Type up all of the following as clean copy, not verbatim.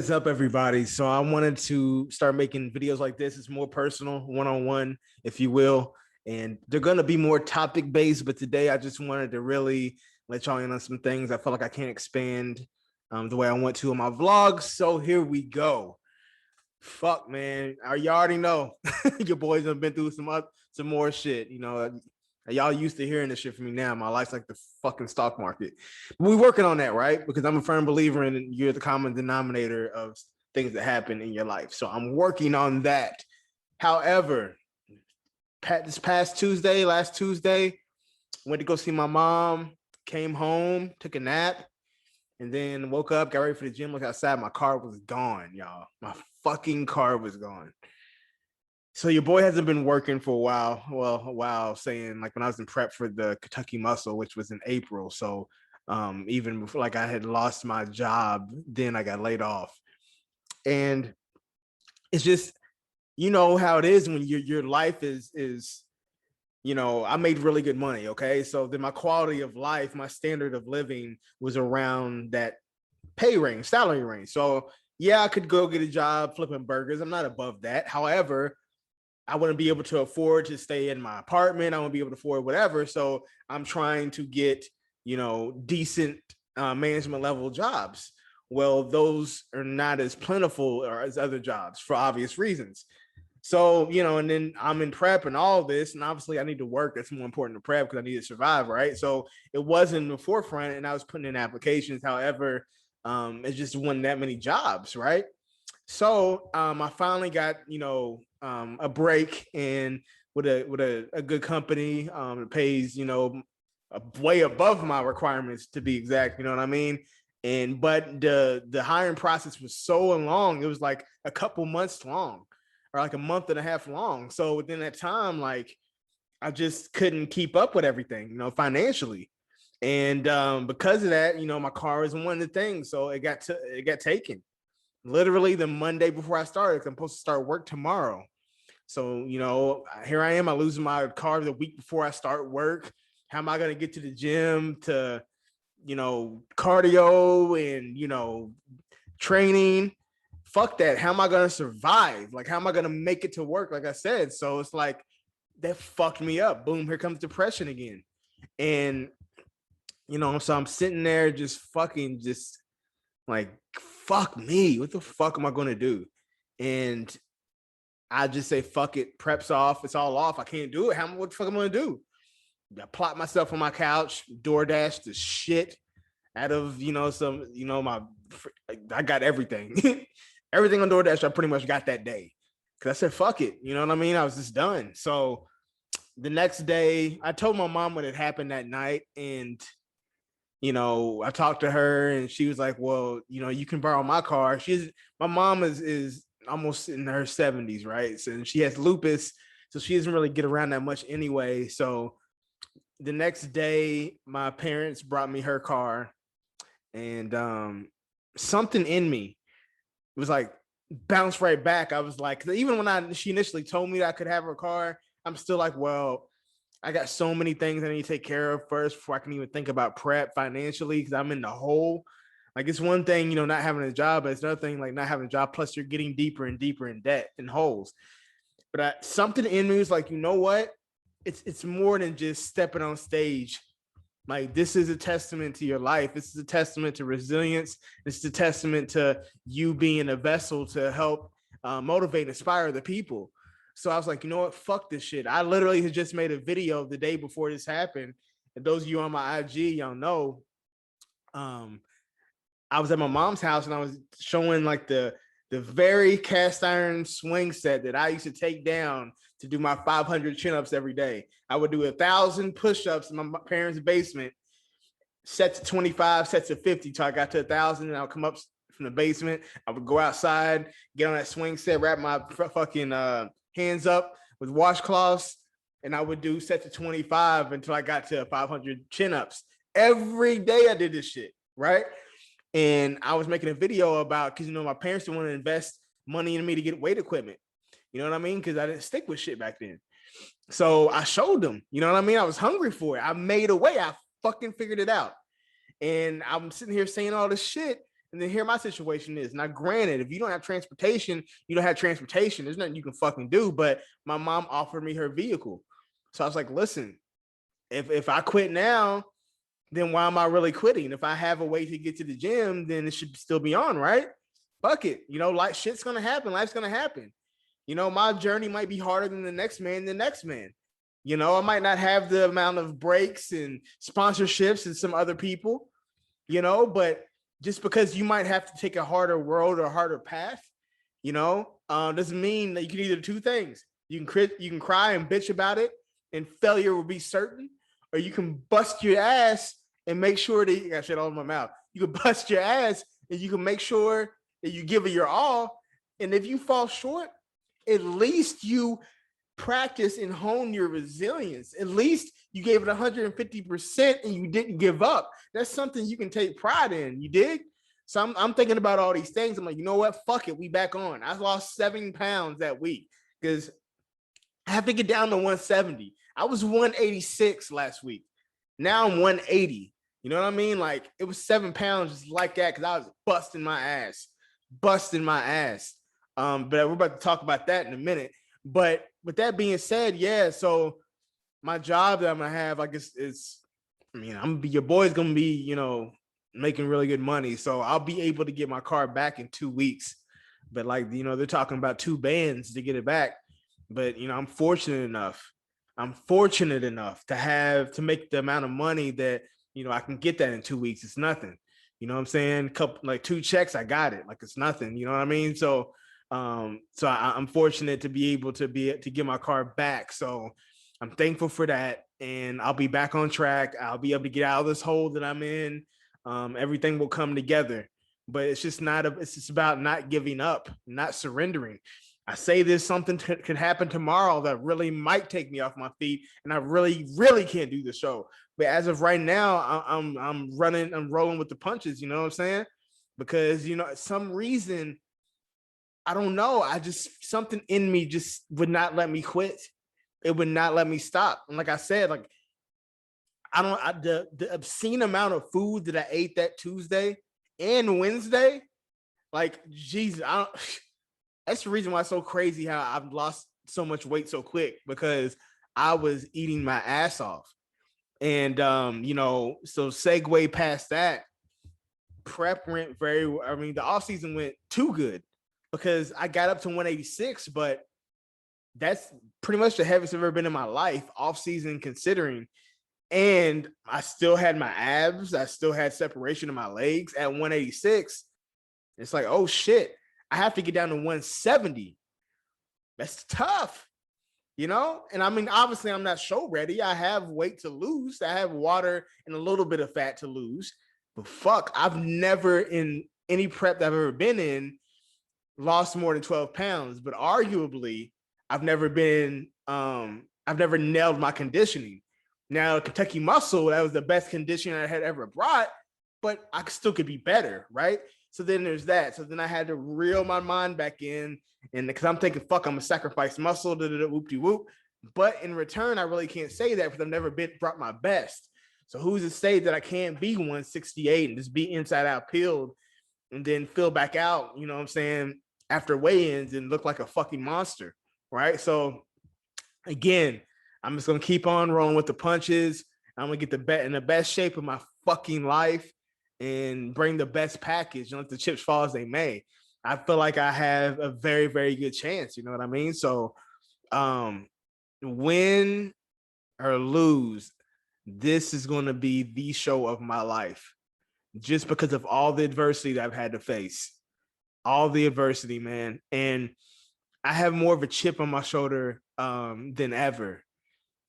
is up, everybody? So I wanted to start making videos like this. It's more personal, one-on-one, if you will. And they're going to be more topic-based, but today I just wanted to really let y'all in on some things. I feel like I can't expand the way I want to in my vlogs. So here we go. Fuck, man. You already know. Your boys have been through some more shit. Y'all used to hearing this shit from me now. My life's like the fucking stock market. But we're working on that, right? Because I'm a firm believer in you're the common denominator of things that happen in your life. So I'm working on that. However, last Tuesday, went to go see my mom, came home, took a nap, and then woke up, got ready for the gym, looked outside. My car was gone, y'all. My fucking car was gone. So your boy hasn't been working for a while. Well, a while, saying like when I was in prep for the Kentucky Muscle, which was in April. So even before, like, I had lost my job, then I got laid off. And it's just, you know how it is when your life is I made really good money. Okay. So then my quality of life, my standard of living was around that pay range, salary range. So yeah, I could go get a job flipping burgers. I'm not above that. However, I wouldn't be able to afford to stay in my apartment. I wouldn't be able to afford whatever. So I'm trying to get, decent management level jobs. Well, those are not as plentiful as other jobs for obvious reasons. So, and then I'm in prep and all this, and obviously I need to work. That's more important to prep because I need to survive, right? So it wasn't in the forefront, and I was putting in applications. However, it just wasn't that many jobs, right? So I finally got, a break and with a good company. It pays, way above my requirements, to be exact. You know what I mean? But the hiring process was so long. It was like a couple months long, or like a month and a half long. So within that time, like, I just couldn't keep up with everything, financially. And because of that, my car was one of the things. So it got taken literally the Monday before I started. I'm supposed to start work tomorrow. So, here I am. I lose my car the week before I start work. How am I going to get to the gym to, cardio and, training? Fuck that. How am I going to survive? Like, how am I going to make it to work? Like I said. So it's like, that fucked me up. Boom, here comes depression again. And, so I'm sitting there just fucking just like, fuck me. What the fuck am I going to do? And I just say, fuck it. Prep's off. It's all off. I can't do it. What the fuck am I going to do? I plot myself on my couch, DoorDash the shit out of, I got everything. Everything on DoorDash I pretty much got that day. Cause I said, fuck it. You know what I mean? I was just done. So the next day, I told my mom what had happened that night. And, I talked to her and she was like, well, you can borrow my car. My mom is almost in her 70s, right? So she has lupus. So she doesn't really get around that much anyway. So the next day, my parents brought me her car, and something in me was like bounced right back. I was like, even when she initially told me that I could have her car, I'm still like, well, I got so many things I need to take care of first before I can even think about prep financially, because I'm in the hole. Like, it's one thing, not having a job, but it's another thing, like, not having a job. Plus, you're getting deeper and deeper in debt and holes. But something in me was like, you know what? It's more than just stepping on stage. Like, this is a testament to your life. This is a testament to resilience. This is a testament to you being a vessel to help motivate and inspire the people. So I was like, you know what? Fuck this shit. I literally had just made a video the day before this happened. And those of you on my IG, y'all know, I was at my mom's house and I was showing like the very cast iron swing set that I used to take down to do my 500 chin-ups every day. I would do 1,000 push-ups in my parents' basement, sets of 25, sets of 50, till I got to 1,000, and I would come up from the basement. I would go outside, get on that swing set, wrap my fucking hands up with washcloths, and I would do sets of 25 until I got to 500 chin-ups. Every day I did this shit, right? And I was making a video about, because, my parents didn't want to invest money in me to get weight equipment. You know what I mean? Because I didn't stick with shit back then. So I showed them, you know what I mean? I was hungry for it. I made a way. I fucking figured it out. And I'm sitting here saying all this shit. And then here my situation is. Now, granted, if you don't have transportation, you don't have transportation. There's nothing you can fucking do. But my mom offered me her vehicle. So I was like, listen, if I quit now, then why am I really quitting? If I have a way to get to the gym, then it should still be on, right? Fuck it. You know, like shit's gonna happen. Life's gonna happen. You know, my journey might be harder than the next man. You know, I might not have the amount of breaks and sponsorships as some other people, you know, but just because you might have to take a harder road or a harder path, you know, doesn't mean that you can either do two things. You can cry and bitch about it and failure will be certain, or you can bust your ass and make sure that you got shit all in my mouth. You can bust your ass and you can make sure that you give it your all. And if you fall short, at least you practice and hone your resilience. At least you gave it 150% and you didn't give up. That's something you can take pride in. You dig? So I'm thinking about all these things. I'm like, you know what? Fuck it. We back on. I lost 7 pounds that week because I have to get down to 170. I was 186 last week. Now I'm 180. You know what I mean? Like it was 7 pounds just like that because I was busting my ass. But we're about to talk about that in a minute. But with that being said, yeah, so my job that I'm gonna have, I guess, is, I mean, your boy's gonna be, you know, making really good money. So I'll be able to get my car back in 2 weeks. But like, you know, they're talking about 2 bands to get it back. But you know, I'm fortunate enough to make the amount of money that, you know, I can get that in 2 weeks. It's nothing. You know what I'm saying? Like 2 checks, I got it. Like it's nothing. You know what I mean? So I'm fortunate to be able to get my car back. So I'm thankful for that, and I'll be back on track. I'll be able to get out of this hole that I'm in. Everything will come together, but it's just about not giving up, not surrendering. I say this, something could happen tomorrow that really might take me off my feet, and I really, really can't do the show. But as of right now, I'm rolling with the punches. You know what I'm saying? Because, you know, some reason, I don't know. Something in me just would not let me quit. It would not let me stop. And like I said, like the obscene amount of food that I ate that Tuesday and Wednesday, like Jesus, that's the reason why it's so crazy how I've lost so much weight so quick, because I was eating my ass off. And you know, so segue past that, prep went the off season went too good, because I got up to 186, but that's pretty much the heaviest I've ever been in my life, off season considering. And I still had my abs. I still had separation in my legs at 186. It's like, oh shit, I have to get down to 170. That's tough, you know? And I mean, obviously I'm not show ready. I have weight to lose. I have water and a little bit of fat to lose. But fuck, I've never in any prep that I've ever been in lost more than 12 pounds. But arguably, I've never nailed my conditioning. Now, Kentucky Muscle, that was the best conditioning I had ever brought, but I still could be better, right? So then there's that. So then I had to reel my mind back in, and because I'm thinking, fuck, I'm gonna sacrifice muscle, whoop-de-whoop. But in return, I really can't say that because I've never brought my best. So who's to say that I can't be 168 and just be inside out peeled and then fill back out, you know what I'm saying, after weigh-ins and look like a fucking monster, right? So again, I'm just gonna keep on rolling with the punches. I'm gonna get in the best shape of my fucking life and bring the best package and let the chips fall as they may. I feel like I have a very, very good chance. You know what I mean? So, win or lose, this is going to be the show of my life, just because of all the adversity that I've had to face, all the adversity, man. And I have more of a chip on my shoulder than ever.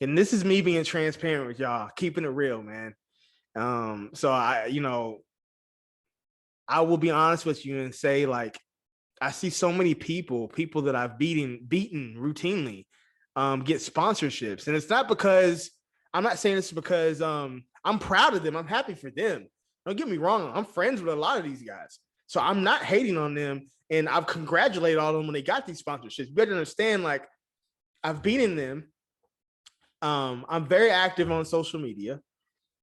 And this is me being transparent with y'all, keeping it real, man. So I will be honest with you and say, like, I see so many people that I've beaten routinely, get sponsorships. And it's not because, I'm not saying this because I'm proud of them. I'm happy for them. Don't get me wrong. I'm friends with a lot of these guys. So I'm not hating on them. And I've congratulated all of them when they got these sponsorships. You better understand, like, I've beaten them. I'm very active on social media.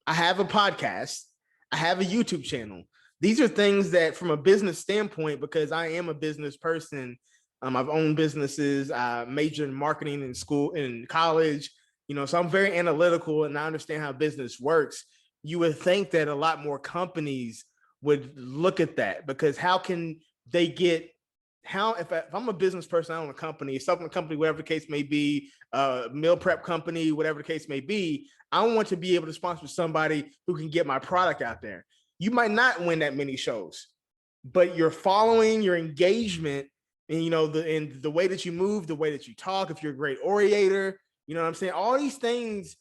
I have a podcast. I have a YouTube channel. These are things that from a business standpoint, because I am a business person, I've owned businesses, I majored in marketing in school, in college, so I'm very analytical and I understand how business works. You would think that a lot more companies would look at that, because how can they get, if I'm a business person, I own a company, supplement company, whatever the case may be, meal prep company, whatever the case may be, I want to be able to sponsor somebody who can get my product out there. You might not win that many shows, but your following, your engagement, and the way that you move, the way that you talk, if you're a great orator, you know what I'm saying? All these things,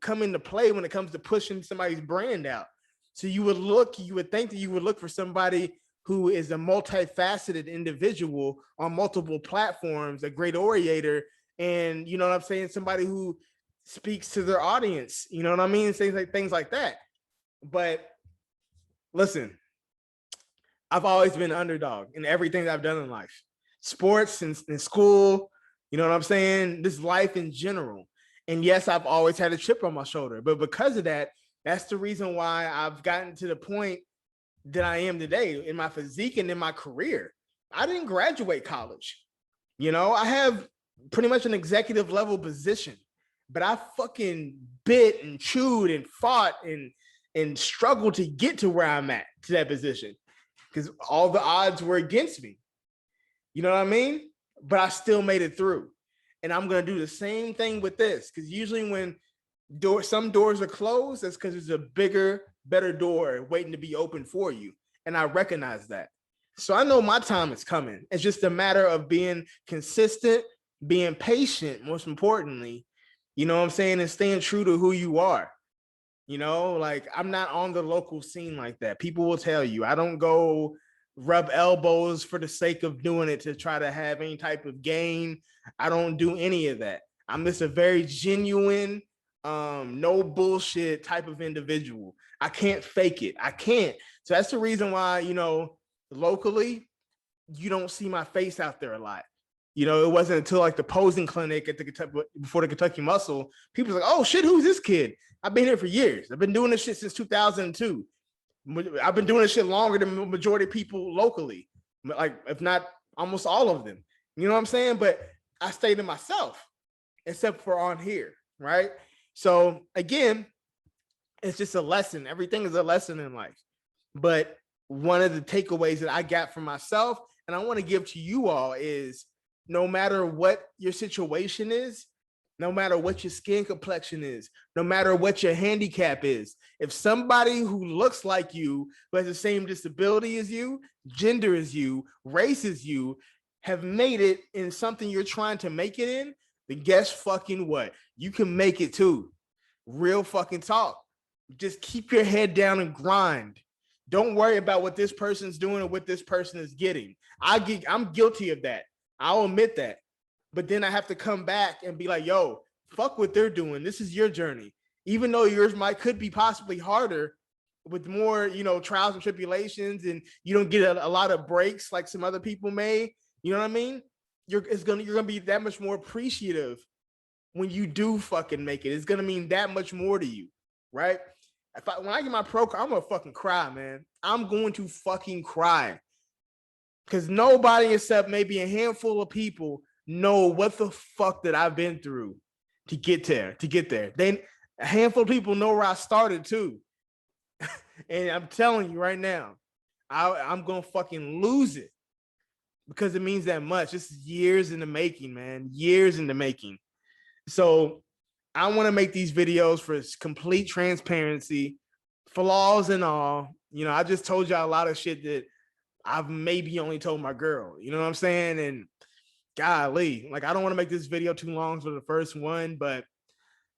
come into play when it comes to pushing somebody's brand out. So you would think that you would look for somebody who is a multifaceted individual on multiple platforms, a great orator, and you know what I'm saying, somebody who speaks to their audience, you know what I mean? Things like that. But listen, I've always been an underdog in everything that I've done in life, sports and in school, you know what I'm saying? This life in general. And yes, I've always had a chip on my shoulder, but because of that, that's the reason why I've gotten to the point that I am today in my physique and in my career. I didn't graduate college. I have pretty much an executive level position, but I fucking bit and chewed and fought and struggled to get to where I'm at, to that position, because all the odds were against me. You know what I mean? But I still made it through. And I'm going to do the same thing with this, because usually when some doors are closed, that's because there's a bigger, better door waiting to be open for you. And I recognize that. So I know my time is coming. It's just a matter of being consistent, being patient, most importantly, you know what I'm saying, and staying true to who you are. Like, I'm not on the local scene like that. People will tell you, I don't go rub elbows for the sake of doing it to try to have any type of gain. I don't do any of that. I'm just a very genuine, no bullshit type of individual. I can't fake it. I can't. So that's the reason why, locally, you don't see my face out there a lot. It wasn't until like the posing clinic at before the Kentucky Muscle, people were like, oh shit, who's this kid? I've been here for years. I've been doing this shit since 2002. I've been doing this shit longer than the majority of people locally, like if not almost all of them. You know what I'm saying? But I stayed to myself, except for on here, right? So again, it's just a lesson. Everything is a lesson in life. But one of the takeaways that I got from myself, and I want to give to you all, is no matter what your situation is, no matter what your skin complexion is, no matter what your handicap is, if somebody who looks like you, who has the same disability as you, gender as you, race as you, have made it in something you're trying to make it in, then guess fucking what? You can make it too. Real fucking talk. Just keep your head down and grind. Don't worry about what this person's doing or what this person is getting. I'm guilty of that. I'll admit that. But then I have to come back and be like, yo, fuck what they're doing. This is your journey. Even though yours could be possibly harder with more, trials and tribulations, and you don't get a lot of breaks like some other people may, you know what I mean? You're gonna be that much more appreciative when you do fucking make it. It's gonna mean that much more to you, right? When I get my pro card, I'm gonna fucking cry, man. I'm going to fucking cry. Because nobody except maybe a handful of people know what the fuck that I've been through to get there. A handful of people know where I started too. And I'm telling you right now, I'm gonna fucking lose it, because it means that much. This is years in the making, man. Years in the making. So I want to make these videos for complete transparency, flaws and all. I just told y'all a lot of shit that I've maybe only told my girl. You know what I'm saying? And golly, like, I don't want to make this video too long for the first one, but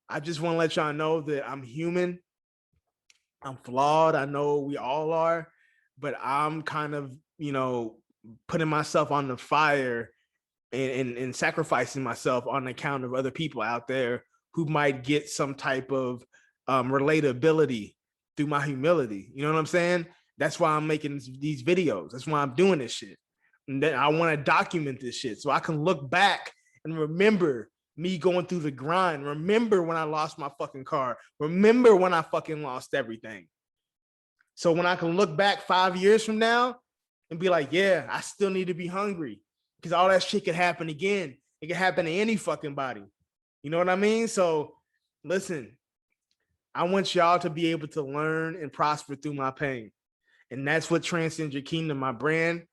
I just want to let y'all know that I'm human. I'm flawed. I know we all are, but I'm kind of, putting myself on the fire and sacrificing myself on account of other people out there who might get some type of relatability through my humility. You know what I'm saying? That's why I'm making these videos. That's why I'm doing this shit. And then I want to document this shit so I can look back and remember me going through the grind. Remember when I lost my fucking car. Remember when I fucking lost everything. So when I can look back 5 years from now and be like, yeah, I still need to be hungry because all that shit could happen again. It could happen to any fucking body. You know what I mean? So listen, I want y'all to be able to learn and prosper through my pain. And that's what Transcend Your Kingdom, my brand.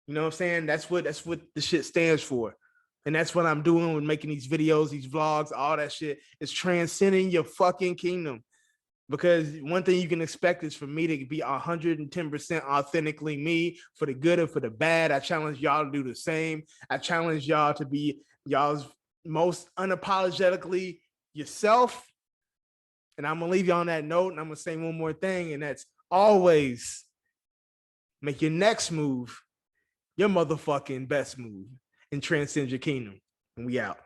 You know what I'm saying? That's what the shit stands for. And that's what I'm doing with making these videos, these vlogs, all that shit. Is transcending your fucking kingdom. Because one thing you can expect is for me to be 110% authentically me, for the good and for the bad. I challenge y'all to do the same. I challenge y'all to be y'all's most unapologetically yourself. And I'm gonna leave you on that note, and I'm gonna say one more thing, and that's always make your next move your motherfucking best move and transcend your kingdom. And we out.